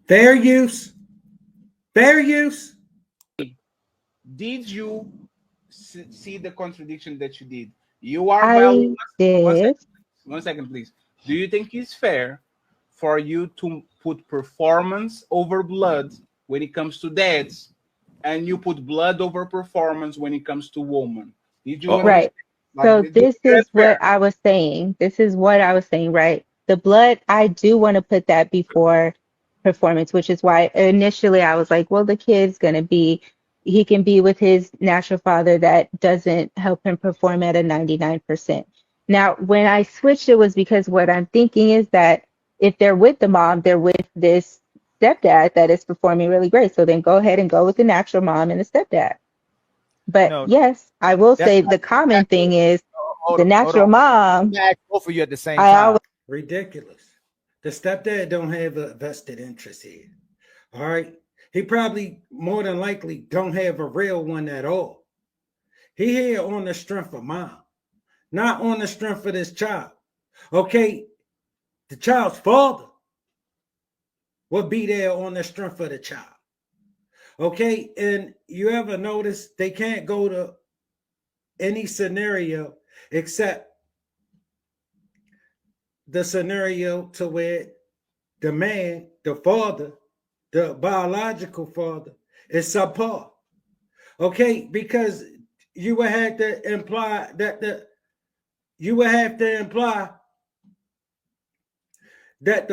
Fair use. Fair use. Did you see the contradiction that you did? You are I valuing. One did. second, 1 second, please. Do you think it's fair for you to put performance over blood when it comes to dads, and you put blood over performance when it comes to women? Did you Uh-oh. understand? Right. Like, So do you this think is that's what fair? I was saying. This is what I was saying, right? The blood, I do want to put that before performance, which is why initially I was like, well, the kid's going to be, he can be with his natural father that doesn't help him perform at a 99%. Now, when I switched, it was because what I'm thinking is that if they're with the mom, they're with this stepdad that is performing really great. So then go ahead and go with the natural mom and the stepdad. But No, yes, I will that's say not the common exactly. thing is Hold the on, hold on. natural I'm mom. gonna ask both of you at the same I always time. Ridiculous. The stepdad don't have a vested interest here. All right. He probably more than likely don't have a real one at all. He here on the strength of mom, not on the strength of this child. Okay, the child's father will be there on the strength of the child. Okay, and you ever notice they can't go to any scenario except the scenario to where the man, the father, the biological father, is subpar. Okay, because you would have to imply that the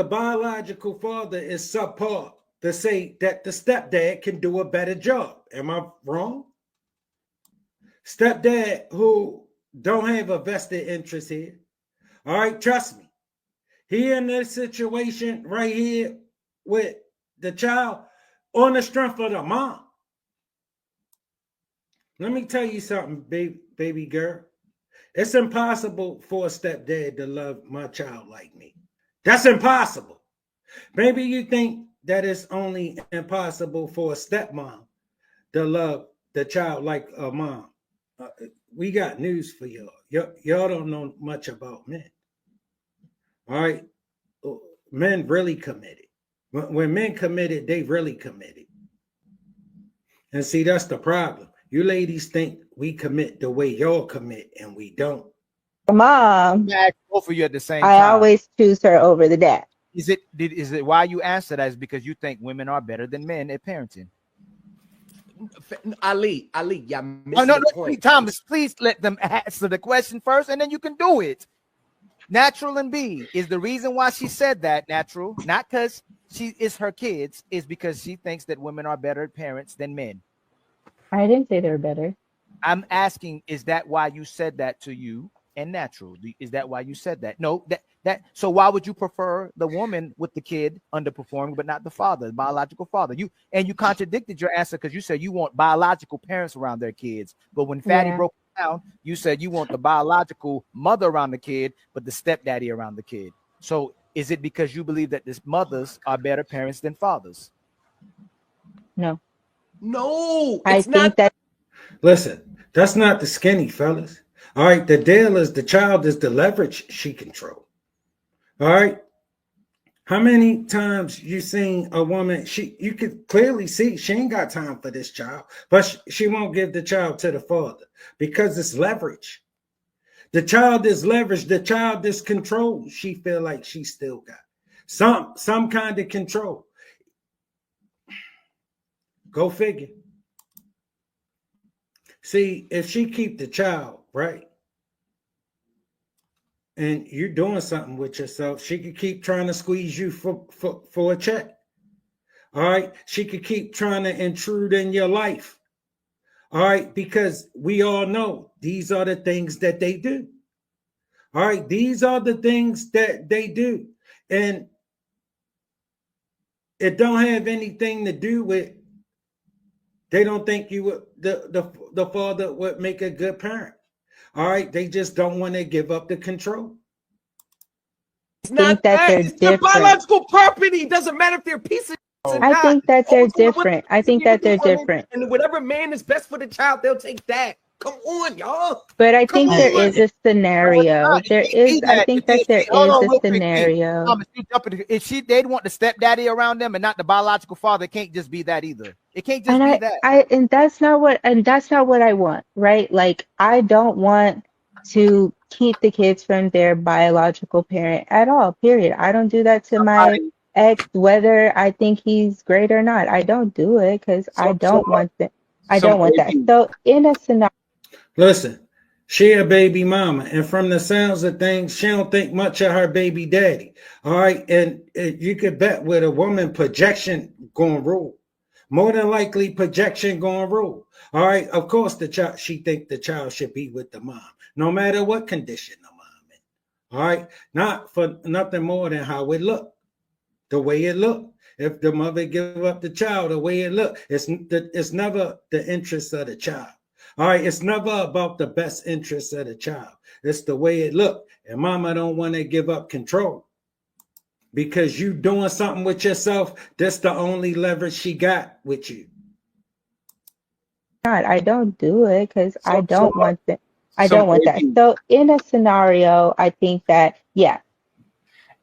biological father is subpar to say that the stepdad can do a better job. Am I wrong? Stepdad who don't have a vested interest here. All right, trust me. He in this situation right here with the child on the strength of the mom. Let me tell you something, baby girl. It's impossible for a stepdad to love my child like me. That's impossible. Maybe you think that it's only impossible for a stepmom to love the child like a mom. We got news for y'all. Y'all don't know much about men. All right. Men really committed. When men committed, they really committed. And see, that's the problem. You ladies think we commit the way y'all commit, and we don't. mom. I'm gonna ask both of you at the same I time. always choose her over the dad. Is it why you answer that is because you think women are better than men at parenting? Ali, y'all Oh, missing no, the no, point. Thomas, please let them answer the question first, and then you can do it. Natural and B is the reason why she said that. Natural, not because she is her kids, is because she thinks that women are better parents than men. I didn't say they were better. I'm asking, is that why you said that to you? And natural, is that why you said that? No, that. So why would you prefer the woman with the kid underperforming, but not the father, the biological father? You contradicted your answer because you said you want biological parents around their kids, but when Fatty Yeah. broke it down, you said you want the biological mother around the kid, but the stepdaddy around the kid. So is it because you believe that these mothers are better parents than fathers? No. No, I it's not. think that Listen, that's not the skinny, fellas. All right, the deal is the child is the leverage she control. All right. How many times you seen a woman? You could clearly see she ain't got time for this child, but she won't give the child to the father because it's leverage. The child is leverage. The child is control. She feel like she still got some kind of control. Go figure. See, if she keep the child right, and you're doing something with yourself, she could keep trying to squeeze you for a check. All right, she could keep trying to intrude in your life. All right, because we all know these are the things that they do. All right, these are the things that they do. And it don't have anything to do with they don't think you would the father would make a good parent. All right, they just don't want to give up the control. It's think not that that. they're It's their different. biological property. It doesn't matter if they're pieces or I not. think that they're Always want to different. I think be with that the they're woman, different. and whatever man is best for the child, they'll take that. Come on, y'all. But I Come think there on. is a scenario. It There can't is, be I that. think that there Hold is on, a real quick, T. scenario. Thomas, you jumping. If they'd want the stepdaddy around them and not the biological father, it can't just be that either. It can't just And be that. and that's not what I want, right? Like I don't want to keep the kids from their biological parent at all, period. I don't do that to my ex, whether I think he's great or not. I don't do it because I don't want that. I So don't want that. AB, So in a scenario, Listen, she a baby mama, and from the sounds of things, she don't think much of her baby daddy. All right, and you could bet with a woman, projection gonna rule. More than likely, projection gonna rule. All right, of course, the child, she think the child should be with the mom, no matter what condition the mom in. All right, not for nothing more than how it look, the way it look. If the mother give up the child, the way it look, it's never the interest of the child. All right, it's never about the best interest of the child. It's the way it look. And mama don't want to give up control because you doing something with yourself. That's the only leverage she got with you. I don't do it because I so don't want that. I some don't want that. AB, So in a scenario, I think that, yeah,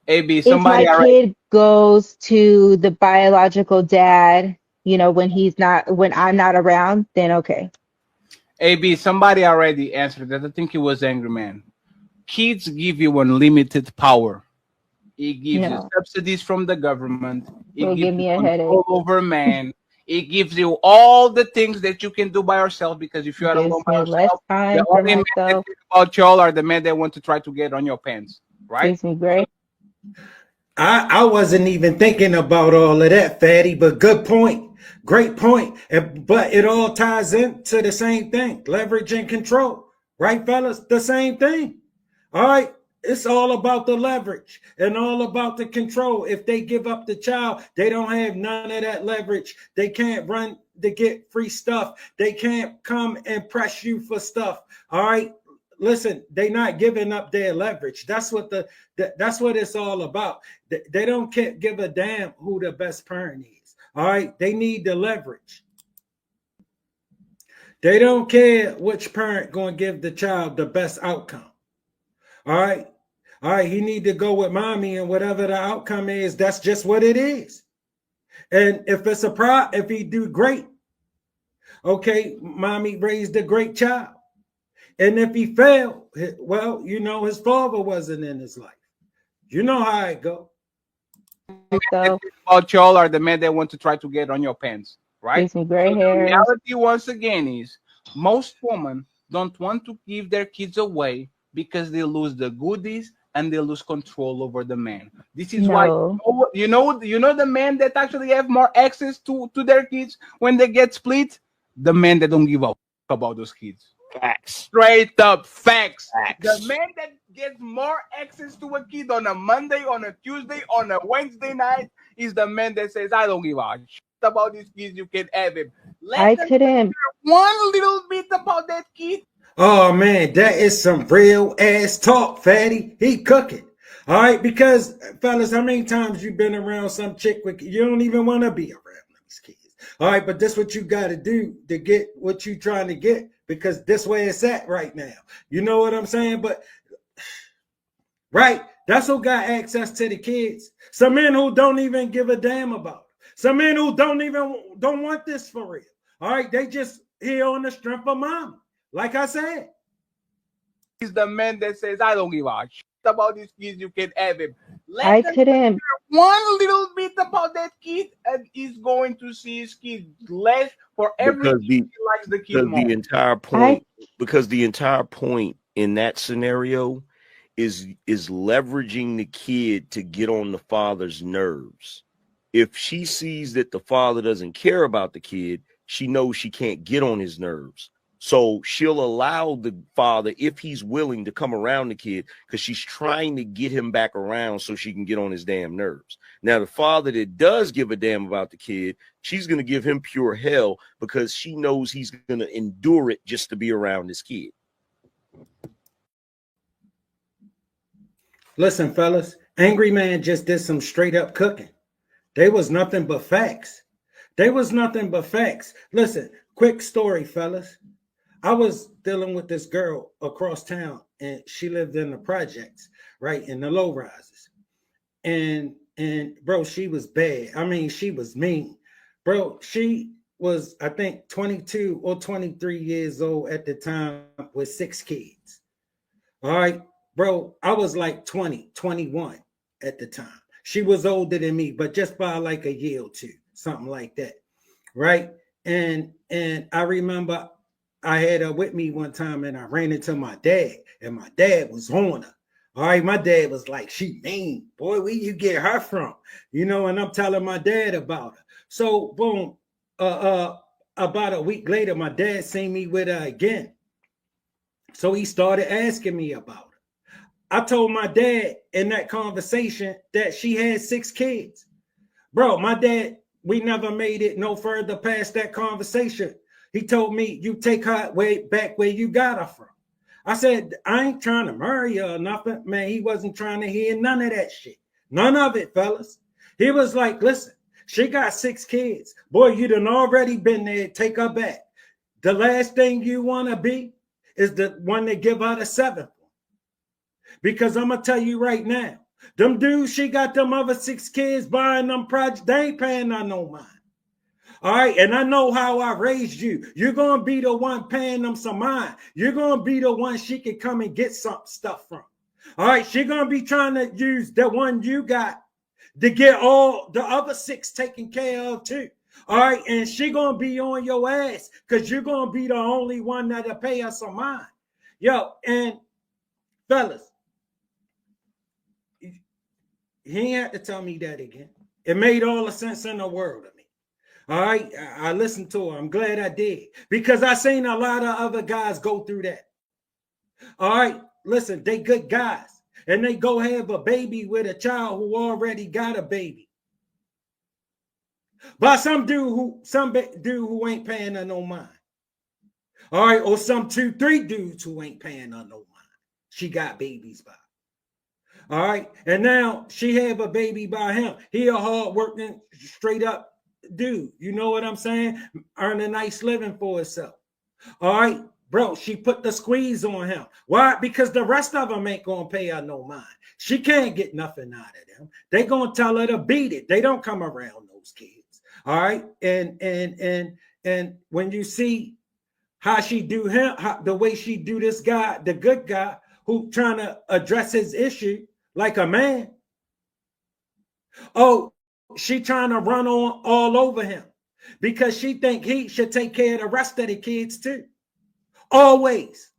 AB, if my somebody already, kid goes to the biological dad, when I'm not around, then okay. AB, somebody already answered that. I think it was Angry Man. Kids give you unlimited power. It gives you No, subsidies from the government. It will gives give you me a headache. control over man. It gives you all the things that you can do by yourself, because if you are alone Gives by me less yourself, the time for only men that myself. think about y'all are the men that want to try to get on your pants, right? Gives me great. I wasn't even thinking about all of that, Fatty, but good point. Great point. But it all ties into the same thing, leverage and control. Right, fellas? The same thing. All right. It's all about the leverage and all about the control. If they give up the child, they don't have none of that leverage. They can't run to get free stuff. They can't come and press you for stuff. All right. Listen, they not giving up their leverage. That's what that's what it's all about. They don't give a damn who the best parent is. All right. They need the leverage. They don't care which parent going to give the child the best outcome. All right. All right. He need to go with mommy, and whatever the outcome is, that's just what it is. And if it's a if he do great, okay, mommy raised a great child. And if he failed, well, his father wasn't in his life. You know how it go. So About y'all are the men that want to try to get on your pants, right? gives me gray So the hairs. reality, once again, is most women don't want to give their kids away because they lose the goodies and they lose control over the man. This is why No, you know the men that actually have more access to their kids when they get split, the men that don't give a fuck about those kids. Facts. Straight up facts. Facts. The man that gets more access to a kid on a Monday, on a Tuesday, on a Wednesday night is the man that says, I don't give a shit about these kids, you can have him. I Let them couldn't. one little bit about that kid. Oh man, that is some real ass talk, Fatty. He cooking. All right, because fellas, how many times you been around some chick with you don't even want to be around these kids? All right, but this what you got to do to get what you trying to get, because this way it's at right now. You know what I'm saying? But right, that's who got access to the kids. Some men who don't even give a damn about it. Some men who don't want this for real. All right, they just here on the strength of mom. Like I said. He's the man that says, I don't give a shit about these kids, you can have him. I Let them couldn't. one little bit about that kid, and he's going to see his kid less for every Because kid he likes the kid more. Because the entire point in that scenario is leveraging the kid to get on the father's nerves. If she sees that the father doesn't care about the kid, she knows she can't get on his nerves. So she'll allow the father, if he's willing, to come around the kid, because she's trying to get him back around so she can get on his damn nerves. Now, the father that does give a damn about the kid, she's going to give him pure hell because she knows he's going to endure it just to be around this kid. Listen, fellas, Angry Man just did some straight up cooking. They was nothing but facts. They was nothing but facts. Listen, quick story, fellas. I was dealing with this girl across town, and she lived in the projects, right, in the low rises. And bro, she was bad. I mean, she was mean. Bro, she was, I think, 22 or 23 years old at the time with 6 kids. All right, bro, I was like 20, 21 at the time. She was older than me, but just by like a year or two, something like that. Right. And I remember I had her with me one time, and I ran into my dad, and my dad was on her. All right, my dad was like, she mean, boy, where you get her from? You know, and I'm telling my dad about her. So boom, about a week later, my dad seen me with her again. So he started asking me about her. I told my dad in that conversation that she had 6 kids. Bro, my dad, we never made it no further past that conversation. He told me, you take her way back where you got her from. I said, I ain't trying to marry her or nothing. Man, he wasn't trying to hear none of that shit. None of it, fellas. He was like, listen, she got 6 kids. Boy, you done already been there. Take her back. The last thing you want to be is the one that give her the 7th one. Because I'm going to tell you right now, them dudes, she got them other 6 kids buying them projects. They ain't paying her no mind. All right, and I know how I raised you. You're going to be the one paying them some mind. You're going to be the one she can come and get some stuff from. All right, she's going to be trying to use the one you got to get all the other 6 taken care of too. All right, and she going to be on your ass because you're going to be the only one that'll pay her some mind. Yo, and fellas, he ain't have to tell me that again. It made all the sense in the world to me. All right, I listened to her. I'm glad I did, because I seen a lot of other guys go through that. All right, listen, they good guys, and they go have a baby with a child who already got a baby. But some dude who ain't paying her no mind. All right, or some 2-3 dudes who ain't paying her no mind. She got babies by. All right, and now she have a baby by him. He a hard working, straight up dude, you know what I'm saying? Earn a nice living for herself. All right, bro, she put the squeeze on him. Why? Because the rest of them ain't gonna pay her no mind. She can't get nothing out of them. They gonna tell her to beat it. They don't come around those kids. All right, and when you see how she do him, the way she do this guy, the good guy who trying to address his issue like a man. Oh, she trying to run on all over him because she think he should take care of the rest of the kids too. Always.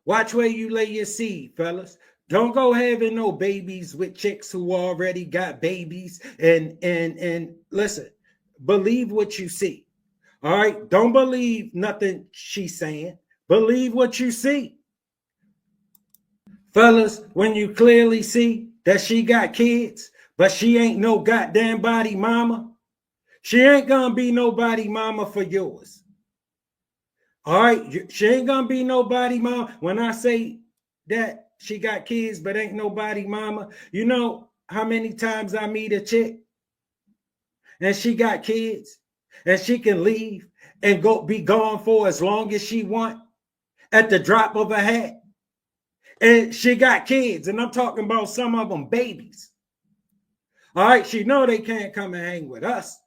Watch where you lay your seed, fellas. Don't go having no babies with chicks who already got babies. And listen, believe what you see. All right. Don't believe nothing she's saying. Believe what you see. Fellas, when you clearly see that she got kids, but she ain't no goddamn body mama, she ain't gonna be nobody mama for yours. All right, she ain't gonna be nobody mama. When I say that she got kids, but ain't nobody mama, you know how many times I meet a chick and she got kids and she can leave and be gone for as long as she want at the drop of a hat. And she got kids, and I'm talking about some of them babies. All right, she know they can't come and hang with us.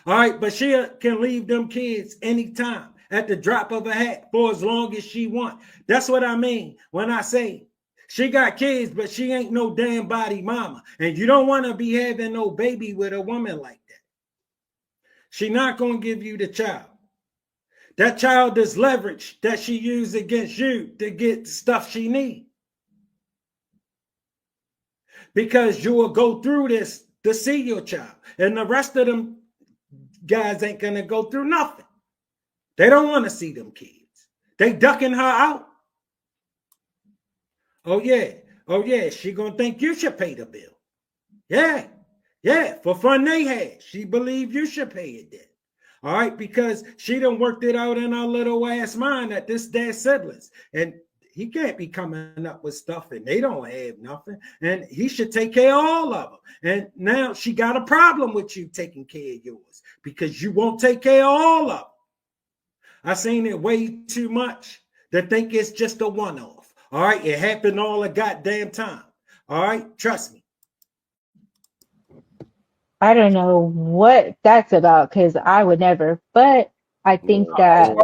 All right, but she can leave them kids anytime at the drop of a hat for as long as she want. That's what I mean when I say she got kids, but she ain't no damn body mama. And you don't want to be having no baby with a woman like that. She not going to give you the child. That child is leverage that she used against you to get the stuff she needs. Because you will go through this to see your child. And the rest of them guys ain't going to go through nothing. They don't want to see them kids. They ducking her out. Oh, yeah. Oh, yeah. She going to think you should pay the bill. Yeah. Yeah. For fun they had. She believed you should pay it then. All right, because she done worked it out in her little ass mind that this their siblings. And He can't be coming up with stuff and they don't have nothing. And he should take care of all of them. And now she got a problem with you taking care of yours because you won't take care of all of them. I seen it way too much to think it's just a one-off. All right, it happened all the goddamn time. All right, trust me. I don't know what that's about because I would never, but I think that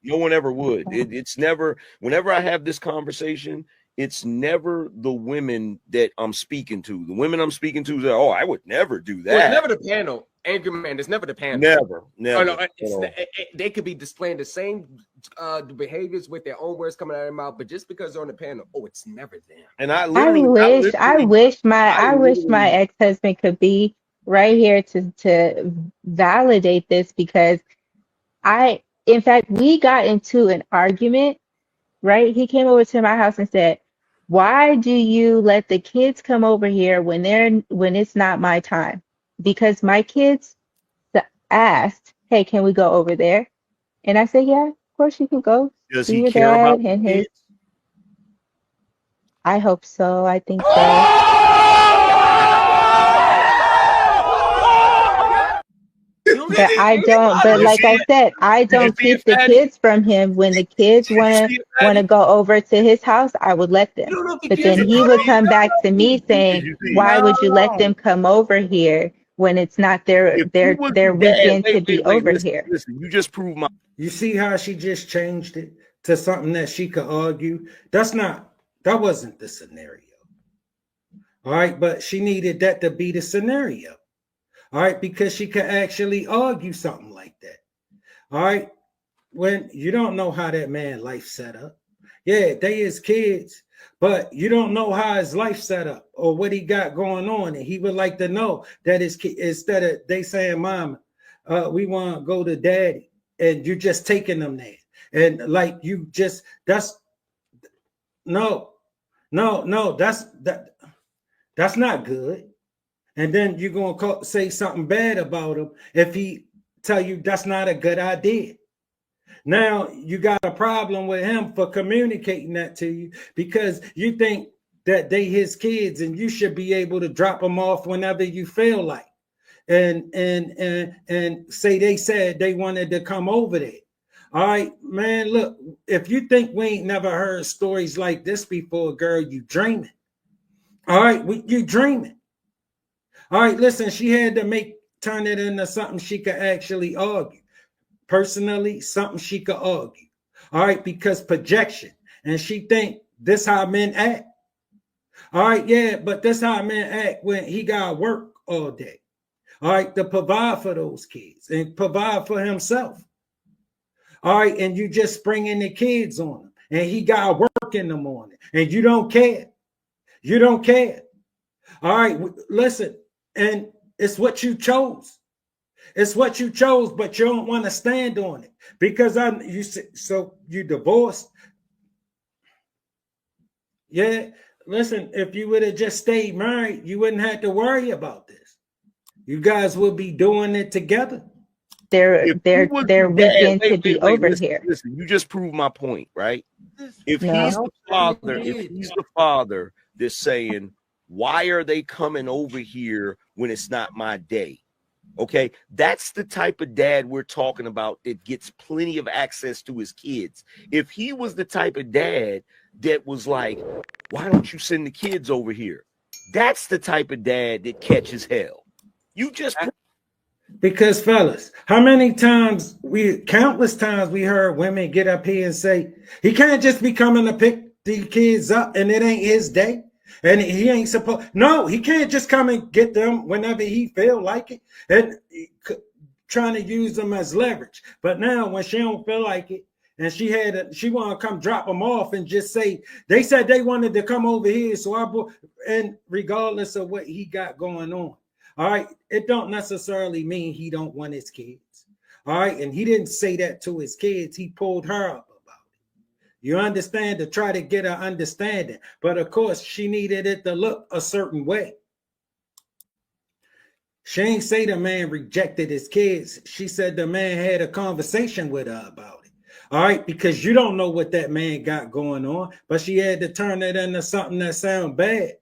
No one ever would. It's never, whenever I have this conversation, it's never the women that I'm speaking to. The women I'm speaking to say, oh, I would never do that. Well, it's never the panel. Angry man, it's never the panel. Never. Oh, no, they could be displaying the same behaviors with their own words coming out of their mouth, but just because they're on the panel, oh, it's never them. And I wish my ex-husband could be right here to validate this because in fact, we got into an argument, right? He came over to my house and said, why do you let the kids come over here when it's not my time? Because my kids asked, hey, can we go over there? And I said, yeah, of course you can go. Does See he your care dad about and the his. kids? I hope so. I think so. But I don't. But like I said, I don't keep the kids from him. When the kids want to go over to his house, I would let them. But then he would come back to me saying, "Why would you let them come over here when it's not their weekend to be over here?" Listen, you just proved my. You see how she just changed it to something that she could argue? That wasn't the scenario. All right, but she needed that to be the scenario. All right, because she could actually argue something like that. All right, when you don't know how that man life set up. Yeah, they is kids, but you don't know how his life set up or what he got going on. And he would like to know that his kid, instead of they saying, Mom, we want to go to daddy, and you're just taking them there. And like you just that's not good. And then you're going to say something bad about him if he tell you that's not a good idea. Now you got a problem with him for communicating that to you because you think that they his kids and you should be able to drop them off whenever you feel like. And say they said they wanted to come over there. All right, man, look, if you think we ain't never heard stories like this before, girl, you dreaming. All right, you dreaming. All right, listen, she had to turn it into something she could actually argue. Personally, something she could argue. All right, because projection. And she think this how men act. All right, yeah, but this how men act when he got to work all day. All right, to provide for those kids and provide for himself. All right, and you just bringing the kids on him. And he got to work in the morning. And you don't care. You don't care. All right, listen. And it's what you chose. It's what you chose, but you don't want to stand on it because you divorced. Yeah, listen, if you would have just stayed married, you wouldn't have to worry about this. You guys will be doing it together. Their weekend to be over here. Listen, you just proved my point, right? If No. he's the father that's saying, why are they coming over here when it's not my day? Okay, that's the type of dad we're talking about that gets plenty of access to his kids. If he was the type of dad that was like, why don't you send the kids over here? That's the type of dad that catches hell. You just because fellas, how many times countless times we heard women get up here and say, he can't just be coming to pick the kids up and it ain't his day. And he ain't supposed. No, he can't just come and get them whenever he feel like it, and trying to use them as leverage. But now, when she don't feel like it, and she want to come drop them off and just say they said they wanted to come over here, so and regardless of what he got going on, all right, it don't necessarily mean he don't want his kids, all right, and he didn't say that to his kids. He pulled her up. You understand, to try to get her understanding. But of course, she needed it to look a certain way. She ain't say the man rejected his kids. She said the man had a conversation with her about it. All right, because you don't know what that man got going on, but she had to turn it into something that sounds bad.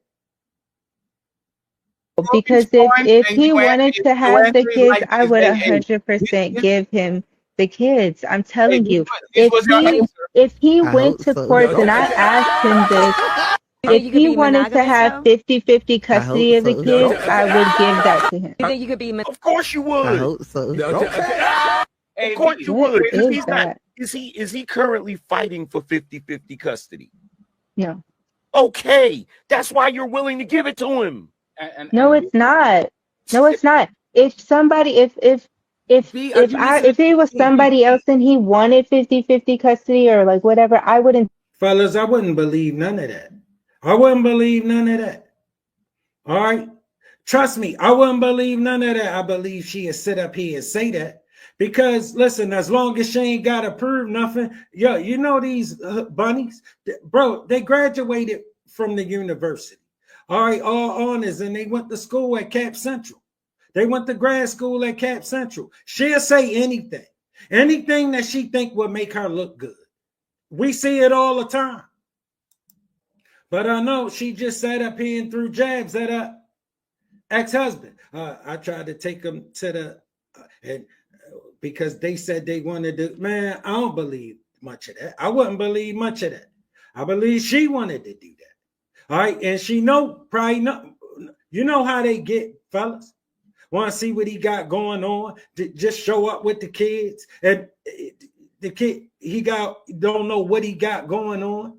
Because if he wanted to have the kids, I would 100% give him the kids. I'm telling you, this was your answer. if he I went hope to so. court No, and I asked him this, You think if you could he be wanted to have monogamous, 50-50 custody of the so. kids, No. I would give that to him. You think you could be Of course you I would. hope so. No, Of course you What would. Because is he's not. that? Is he currently fighting for 50-50 custody? No. Okay, that's why you're willing to give it to him. No, it's not. No, it's not. If somebody, if B, are you listening if it was to me? somebody else and he wanted 50-50 custody or like whatever, I wouldn't. Fellas, I wouldn't believe none of that. I wouldn't believe none of that. All right. Trust me, I wouldn't believe none of that. I believe she'd sit up here and say that. Because listen, as long as she ain't got to prove nothing, yo, you know these bunnies, bro, they graduated from the university. All right, all honors, and they went to school at Cap Central. They went to grad school at Cap Central. She'll say anything that she think will make her look good. We see it all the time. But I know she just sat up here and threw jabs at her ex-husband. I tried to take him to the and because they said they wanted to. Man, I don't believe much of that. I wouldn't believe much of that. I believe she wanted to do that. All right, and she probably know. You know how they get, fellas. Want to see what he got going on? Just show up with the kids, and the kid don't know what he got going on.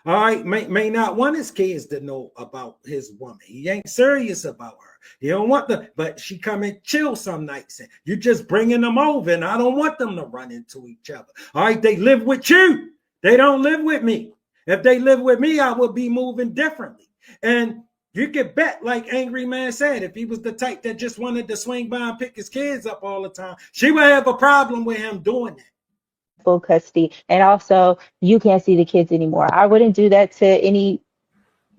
All right, may not want his kids to know about his woman. He ain't serious about her. He don't want but she come and chill some nights, and you just bringing them over, and I don't want them to run into each other. All right, they live with you. They don't live with me. If they live with me, I would be moving differently. And you could bet, like Angry Man said, if he was the type that just wanted to swing by and pick his kids up all the time, she would have a problem with him doing that. Full custody, and also you can't see the kids anymore. I wouldn't do that to any.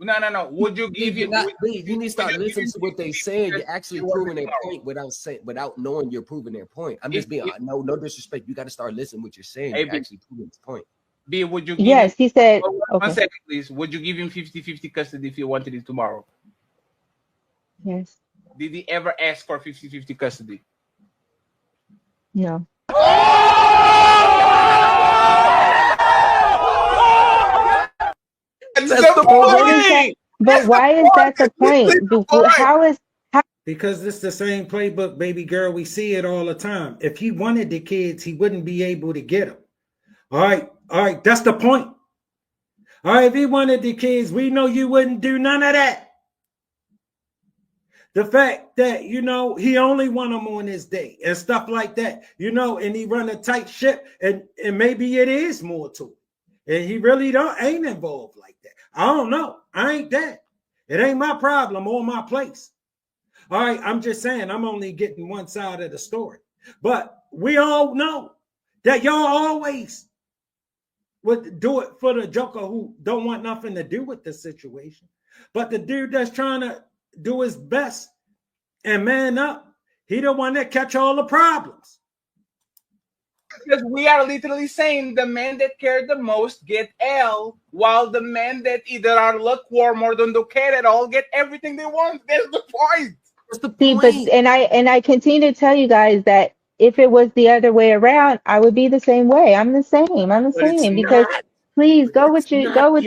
No. Would you give You need to start listening to what they saying. You're actually proving their point without knowing you're proving their point. I'm just being no disrespect. You got to start listening to what you're saying. You're actually proving his point. B, would you give Yes, he said. one Okay. second, please. Would you give him 50-50 custody if you wanted it tomorrow? Yes. Did he ever ask for 50-50 custody? No. That's the point. But why is that the point? How is Because it's the same playbook, baby girl. We see it all the time. If he wanted the kids, he wouldn't be able to get them. All right. That's the point. All right, if he wanted the kids, we know you wouldn't do none of that. The fact that, he only want them on his day and stuff like that, and he run a tight ship, and maybe it is more to it. And he really ain't involved like that. I don't know. I ain't that. It ain't my problem or my place. All right, I'm just saying I'm only getting one side of the story. But we all know that y'all always would do it for the joker who don't want nothing to do with the situation. But the dude that's trying to do his best and man up, he the one that catch all the problems. Because we are literally saying the men that care the most get L, while the men that either are lukewarm or don't care at all get everything they want. That's the point. That's the see? point. But I continue to tell you guys that if it was the other way around, I would be the same way. I'm the same. But it's Because not. please But go it's with not.